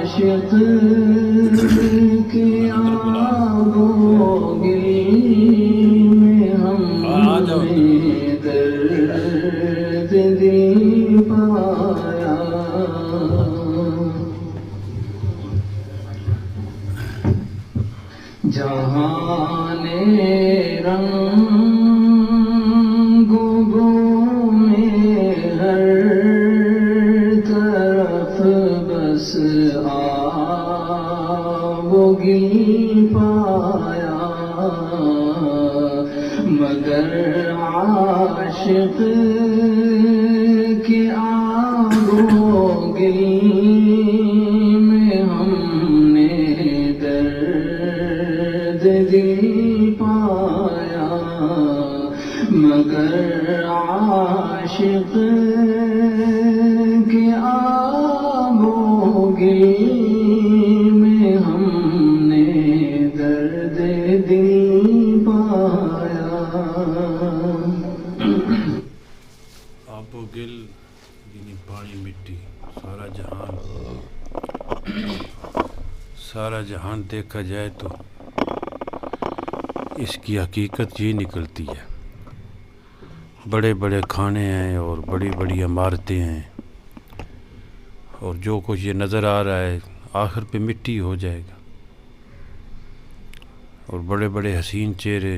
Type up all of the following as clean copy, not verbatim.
عاشق کی آب و گل میں ہم نے درد دل پایا جہان رنگ بو میں ہر طرف بس آب و گل پایا مگر عاشق کی آب و گل میں ہم نے درد دل پایا مگر عاشق کی آب و گل میں ہم نے درد دل پایا آب و گل یعنی پانی مٹی سارا جہان دیکھا جائے تو اس کی حقیقت یہ نکلتی ہے بڑے بڑے کھانے ہیں اور بڑی بڑی عمارتیں ہیں اور جو کچھ یہ نظر آ رہا ہے آخر پہ مٹی ہو جائے گا اور بڑے بڑے حسین چہرے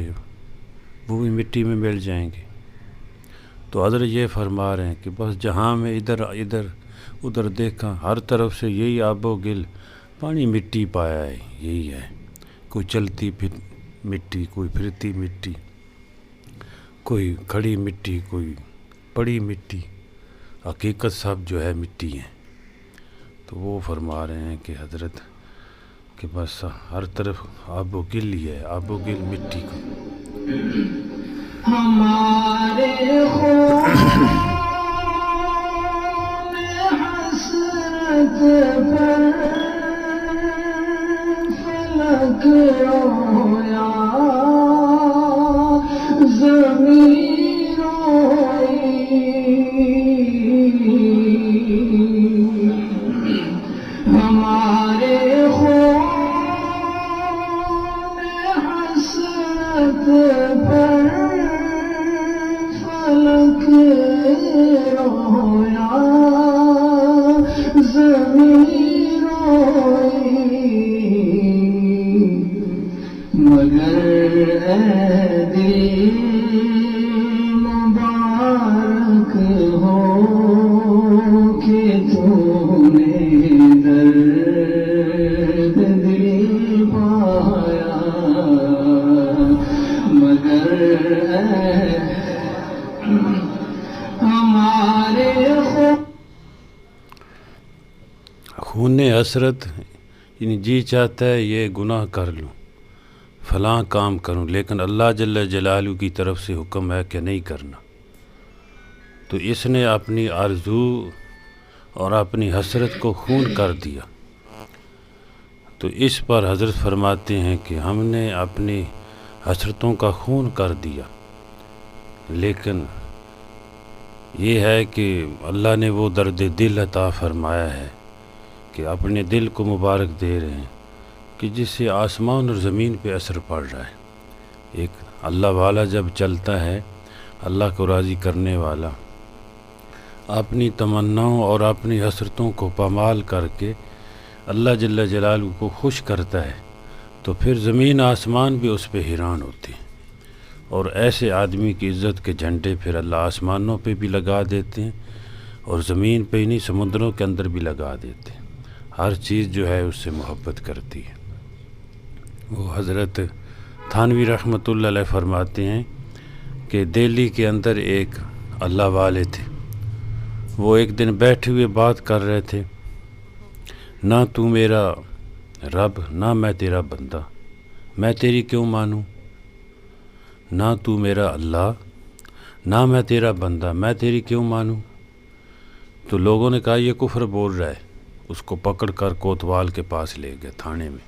وہ بھی مٹی میں مل جائیں گے تو حضرت یہ فرما رہے ہیں کہ بس جہاں میں ادھر ادھر دیکھا ہر طرف سے یہی آب و گل پانی مٹی پایا ہے یہی ہے کوئی چلتی پھر مٹی کوئی پھرتی مٹی کوئی کھڑی مٹی کوئی پڑی مٹی حقیقت سب جو ہے مٹی ہے تو وہ فرما رہے ہیں کہ حضرت کہ بس ہر طرف آب و گل ہی ہے آب و گل مٹی کو ہمارے خون حسرت پر فلک رویا زمین روئی ہمارے خون حسرت پر فلک رویا زمین روئی مگر اے دل مبارک ہو کہ تو نے درد دل پایا مگر ہمارے خون حسرت یعنی جی چاہتا ہے یہ گناہ کر لوں فلاں کام کروں لیکن اللہ جل جلالہ کی طرف سے حکم ہے کہ نہیں کرنا تو اس نے اپنی آرزو اور اپنی حسرت کو خون کر دیا تو اس پر حضرت فرماتے ہیں کہ ہم نے اپنی حسرتوں کا خون کر دیا لیکن یہ ہے کہ اللہ نے وہ درد دل عطا فرمایا ہے کہ اپنے دل کو مبارک دے رہے ہیں کہ جس سے آسمان اور زمین پہ اثر پڑ رہا ہے ایک اللہ والا جب چلتا ہے اللہ کو راضی کرنے والا اپنی تمناؤں اور اپنی حسرتوں کو پامال کر کے اللہ جل جلالہ کو خوش کرتا ہے تو پھر زمین آسمان بھی اس پہ حیران ہوتے ہیں اور ایسے آدمی کی عزت کے جھنڈے پھر اللہ آسمانوں پہ بھی لگا دیتے ہیں اور زمین پہ ہی نہیں سمندروں کے اندر بھی لگا دیتے ہیں ہر چیز جو ہے اس سے محبت کرتی ہے وہ حضرت تھانوی رحمۃ اللہ علیہ فرماتے ہیں کہ دہلی کے اندر ایک اللہ والے تھے وہ ایک دن بیٹھے ہوئے بات کر رہے تھے نہ تو میرا رب نہ میں تیرا بندہ میں تیری کیوں مانوں نہ تو میرا اللہ نہ میں تیرا بندہ میں تیری کیوں مانوں تو لوگوں نے کہا یہ کفر بول رہا ہے اس کو پکڑ کر کوتوال کے پاس لے گئے تھانے میں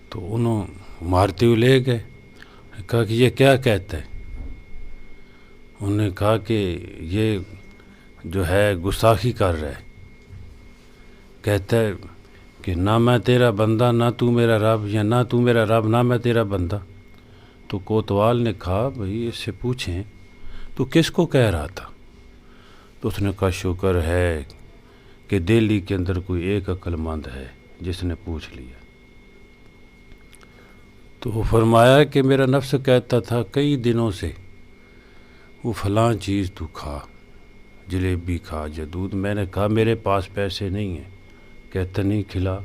تو انہوں مارتے ہوئے لے گئے کہا کہ یہ کیا کہتا ہے انہوں نے کہا کہ یہ جو ہے گستاخی کر رہا ہے کہتا ہے کہ نہ میں تیرا بندہ نہ تو میرا رب، یا نہ تو میرا رب نہ میں تیرا بندہ. تو کوتوال نے کہا بھئی اس سے پوچھیں تو کس کو کہہ رہا تھا؟ تو اس نے کہا شکر ہے کہ دہلی کے اندر کوئی ایک عقل مند ہے جس نے پوچھ لیا. تو وہ فرمایا کہ میرا نفس کہتا تھا کئی دنوں سے وہ فلاں چیز تو کھا، جلیبی کھا یا دودھ. میں نے کہا میرے پاس پیسے نہیں ہیں. کہتا نہیں کھلا.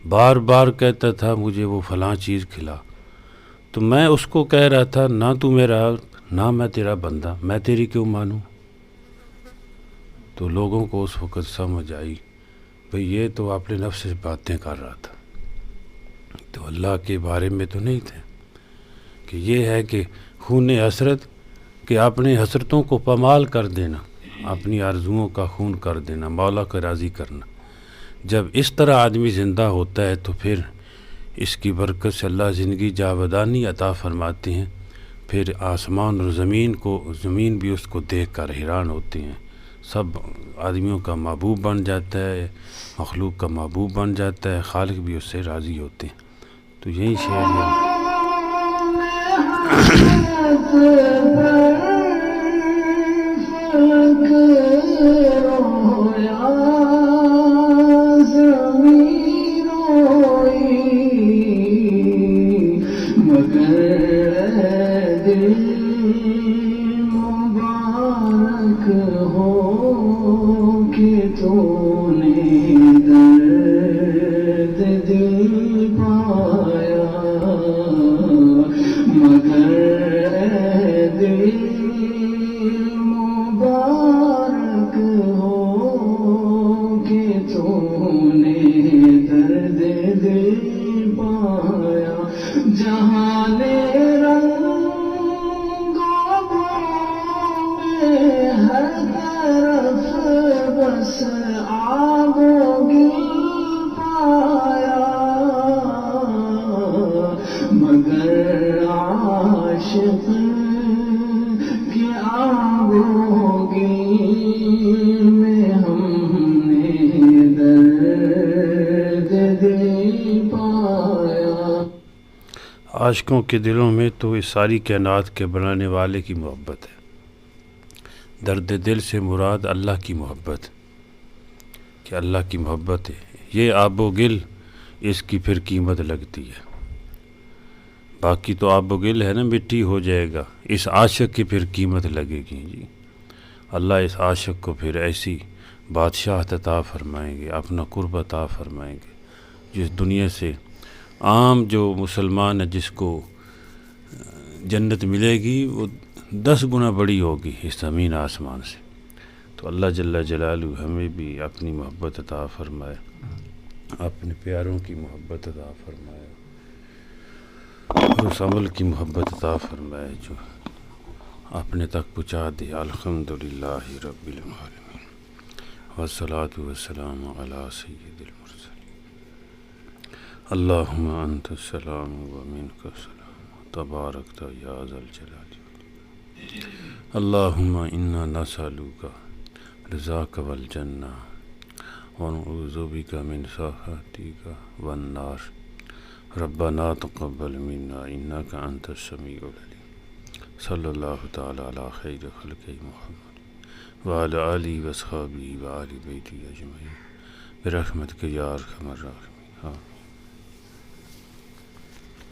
بار بار کہتا تھا مجھے وہ فلاں چیز کھلا. تو میں اس کو کہہ رہا تھا نہ تو میرا نہ میں تیرا بندہ، میں تیری کیوں مانوں؟ تو لوگوں کو اس وقت سمجھ آئی بھئی یہ تو اپنے نفس سے باتیں کر رہا تھا، تو اللہ کے بارے میں تو نہیں تھے. کہ یہ ہے کہ خون حسرت، کہ اپنے حسرتوں کو پامال کر دینا، اپنی آرزوؤں کا خون کر دینا، مولا کو راضی کرنا. جب اس طرح آدمی زندہ ہوتا ہے تو پھر اس کی برکت سے اللہ زندگی جاودانی عطا فرماتے ہیں. پھر آسمان اور زمین بھی اس کو دیکھ کر حیران ہوتے ہیں. سب آدمیوں کا محبوب بن جاتا ہے، مخلوق کا محبوب بن جاتا ہے، خالق بھی اس سے راضی ہوتے ہیں. تو یہی شعر ہے. عاشقوں کے دلوں میں تو اس ساری کائنات کے بنانے والے کی محبت ہے. درد دل سے مراد اللہ کی محبت، کہ اللہ کی محبت ہے. یہ آب و گل اس کی پھر قیمت لگتی ہے. باقی تو آب و گل ہے نا، مٹی ہو جائے گا. اس عاشق کی پھر قیمت لگے گی جی. اللہ اس عاشق کو پھر ایسی بادشاہت عطا فرمائیں گے، اپنا قرب عطا فرمائیں گے، جس دنیا سے عام جو مسلمان ہے جس کو جنت ملے گی وہ 10 گنا بڑی ہوگی اس زمین آسمان سے. تو اللہ جل جلالہ ہمیں بھی اپنی محبت عطا فرمائے، اپنے پیاروں کی محبت عطا فرمائے، اور اس عمل کی محبت عطا فرمائے جو اپنے تک پہنچا دے. الحمدللہ رب العالمین والصلاۃ والسلام علی سید المرسلین. اللہم انت السلام ومنک السلام تبارکت یا ذا الجلال. اللہم انا نسألک رضاک والجنہ ونعوذ بک من سخطک والنار. ربنا تقبل منا انک انت السمیع العلیم. صلی اللہ تعالی علی خیر خلق محمد وعلی آلہ واصحابہ وآل بیتہ اجمعین برحمتک یا ارحم الراحمین.